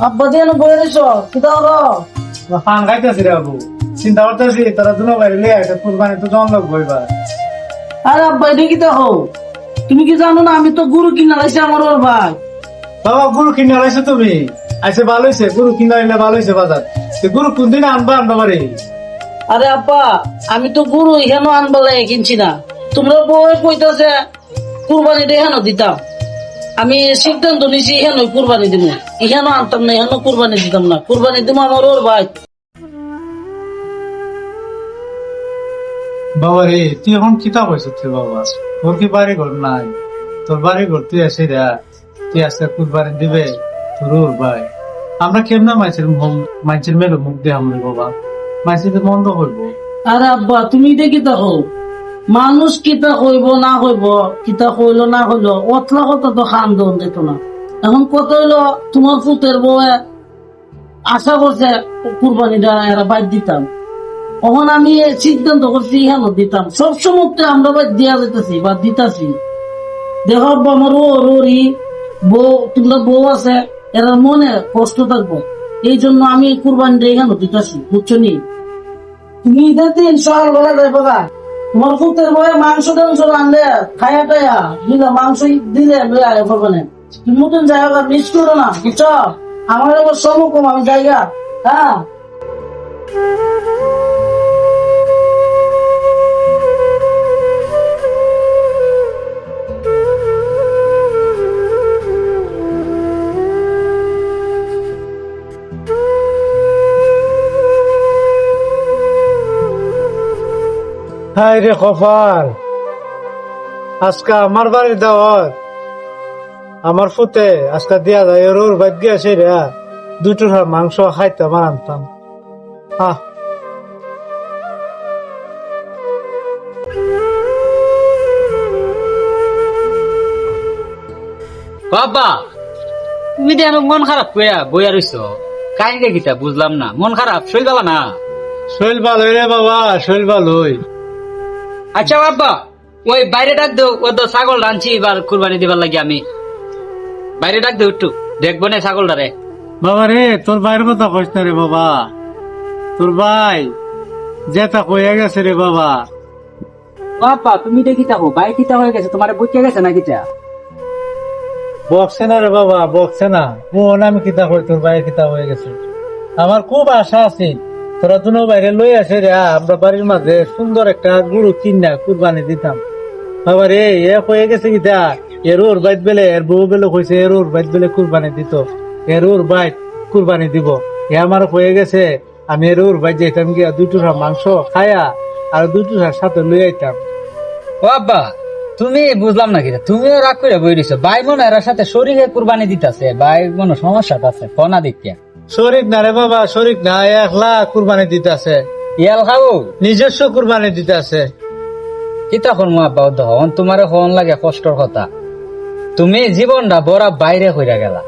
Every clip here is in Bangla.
আব্বা দিয়ে বয়ে দিছ কিতা হলো? পান খাইতেছি রে বাবু, চিন্তা করতেছি তোরা দুনো বাইরে লিয়ে একটা কুরবানি তো জন লোক বইবা। আরে আব্বা এটা কিতা হো? তুমি কি জানো না আমি তো গরু কিনা লাইছি আমার ওর ভাই। বাবা গরু কিনে লাইছো তুমি? আইসে ভালো হয়েছে, গরু কিনে আইলে ভালো হয়েছে বাজার। গরু কোন দিন আনবা আনবা পারি? আরে আব্বা আমি তো গরু এখানে আনবালে কিনছি না, তোমরা বউয়ে কইতাছে কুরবানিটা এখানে দিতাম। আমি সিদ্ধান্ত নিছি এখানে কুরবানি দিব, এখানে আনতাম না, এখানে কুরবানি দিতাম না, কুরবানি দিব আমার ওর ভাই। বাবা রে তুই এখন কিতা কইছ তুই বাবা? তোর কি বাড়ি ঘর নাই? তোর বাড়ি ঘর তুই আসে রে, তুই আজকে কুরবানি দিবে তোর ওর ভাই। আমরা কেমনা মাইছের মেলে মুখ দিয়ে আমরা বাবা, মাইছের মন্দ করবো। আরে আব্বা তুমি এটা কিতা হো? মানুষ কিতা কইব না কইব, কিতা কইলো না কইলো অতলা কথা তো খান দন দিত না। এখন কত হইলো তোমার পুতের বউয়ে আশা করছে কুরবানিটা এরা বাইর দিতাম, তখন আমি সিদ্ধান্ত করছি এখানে দিতাম। সবসময় আমরা বাইর দিয়া যেতেছি বা দিতাছি। দেখো আব্বা আমার ওরই বউ, তোমরা বউ আছে, এরা মনে কষ্ট থাকবো, এই জন্য আমি কুরবানিটা এখানে দিতাছি, বুঝছো নি? তুমি ঈদের দিন সকাল বেলা যাইবো গা, তোমার পুতের বয়ে মাংস টাংস রানলে খায়া টায়া দিলে মাংস দিলে লয়ে আয় করবেন। তুমি মতন জায়গা মিস করো না, বুঝছো? আমার এবার সমকম আমি জায়গা। হ্যাঁ হাই রে কপাল, আজকে আমার বাড়ির দাওয়াত, আমার ফুতে আজকে দিয়া যায় ওর বাদ গিয়ে আসে রে, দুটো মাংস খাইতে আমার আনতাম। বাবা তুমি দেন মন খারাপ কইয়া বইয়া রইছ, কাহিনী কিতা বুঝলাম না। মন খারাপ শরীর গেল না? শৈল ভালো রে বাবা, শৈল ভালোই। আচ্ছা বাবা ওই বাইরে ডাক দেও, ও তো ছাগল রাঁধছি এবার কুরবানি দিবার লাগি, আমি বাইরে ডাক দেও একটু দেখবো না ছাগলটারে। বাবা রে তোর ভাইয়ের কথা কইস না রে বাবা, তোর ভাই যেটা কইয়া গেছে রে বাবা। বাবা তুমি দেখি থাকো ভাই কিতা হয়ে গেছে, তোমার বুঝে গেছে না কিতা? বকছে না রে বাবা, বকছে না। বোন আমি কিতা কই, তোর ভাই কিতা হয়ে গেছে। আমার খুব আশা আছে তোরা দুনো বাইরে লই আসে রে, আমরা বাড়ির মাঝে সুন্দর একটা গরু কিনা কুরবানি দিতাম। বাবা রে এ হয়ে গেছে কিতা, এর ওর বাইত বেলে এর বউ বেলে কইছে এর ওর বাইত বেলে কুরবানি দিত, এর ওর বাইত কুরবানি দিব। এ আমার হয়ে গেছে, আমি এর ওর বাইত যাইতাম গিয়া দুই টুকরা মাংস খায়া আর দুই টুকরার সাথে লই আইতাম। বাবা তুমি বুঝলাম না কিতা, তুমিও রাগ করে বই দিছো। ভাই বোন এর সাথে শরীরে কুরবানি দিতেছে, ভাই বোন সমস্যা আছে ফোনা দেখিয়া। শরিক না রে বাবা, শরিক না, একলা কুরবানি দিতেছে, ইয়াল খাবো নিজস্ব কুরবানি দিতেছে। কিতা করবো আব্বা, তখন তোমার হন লাগে কষ্টর কথা। তুমি জীবনটা বড় বাইরে হইয়া গেলা,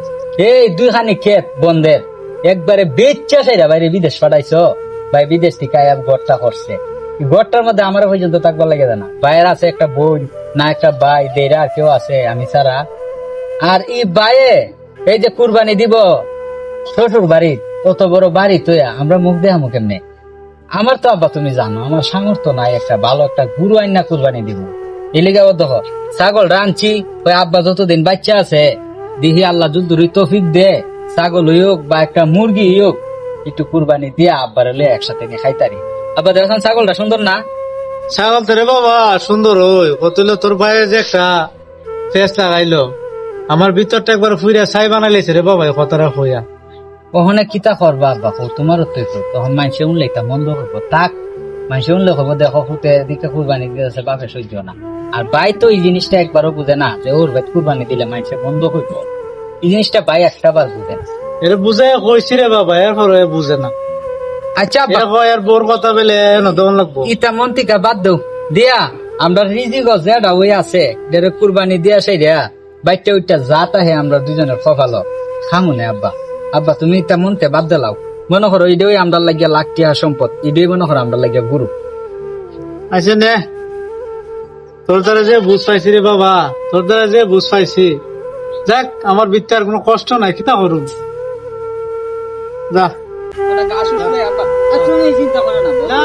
এই দুইখানি ক্ষেত বন্ধের একবারে বেচ্চা সেরা বাইরে বিদেশ পাঠাইছো। ভাই বিদেশ থেকে ঘরটা করছে, ঘরটার মধ্যে আমার পর্যন্ত থাকবার লাগে না। ভাইয়ের আছে একটা বোন না একটা ভাই, দেরা আর কেউ আছে আমি ছাড়া। আর এই ভাইয়ে এই যে কুরবানি দিব শ্বশুর বাড়ি, অত বড় বাড়ি তো আমরা মুখ দেখামু কেমনে? আমার তো আব্বা তুমি জানো আমার সামর্থ্য নাই একটা ভালো একটা গুরু আইনা কুরবানি দিব। এলিগা দেখো ছাগল রাঁধছি, ওই আব্বা যতদিন বাচ্চা আছে দেখি আল্লাহ যুদ্ধরি তৌফিক দে, ছাগল হোক বা একটা মুরগি হোক একটু কুরবানি দিয়া আব্বার হলে একসাথে খাইতারি। আব্বা দেখেন ছাগলটা সুন্দর না? ছাগল তো রে বাবা সুন্দর ওই কতল, তোর ভাইয়ের যে একটা ফেস লাগাইলো আমার ভিতরটা একবার ফুইরা ছাই বানাইলেছে রে বাবা কতটা হইয়া। ওখানে কিতা করবা আব্বা, তোমারও তো তখন মানুষে উনলে তা মন্দ করবো, তাক মানুষে উনলে খবর দেখো ফুটে দিকে কুরবানি দিতেছে বাপে সহ্য না। আর ভাই তো এই জিনিসটা একবারও বুঝে না যে ওর ভাই কুরবানি দিলে মানুষে বন্ধ করবো, এই জিনিসটা ভাই একটা বার বুঝে না। এটা বুঝাই কইছি রে বাবা, এরপর বুঝে না। আচ্ছা এর বোর কথা বলে দন লাগবো। ইটা মন থেকে বাদ দেও দিয়া আমরা রিজিক যেটা ওই আছে যেটা কুরবানি দিয়া সেই রে বাইটা ওইটা যাতা হে আমরা দুজনের কপাল খামু না আব্বা। আব্বা তুমি ইটা মনতে বাদ দিলাও, মনে করো এটাই আমরা লাগিয়া লাখ টাকা সম্পদ, এটাই মনে করো আমরা লাগিয়া গুরু। আচ্ছা নে তোর দ্বারা যে বুঝ পাইছি রে বাবা, তোর দ্বারা যে বুঝ পাইছি, যাক আমার বিদ্যার কোনো কষ্ট নাই, কিতা করুন। যা ওটা গাছ উঠলে আব্বা তুমি চিন্তা করে না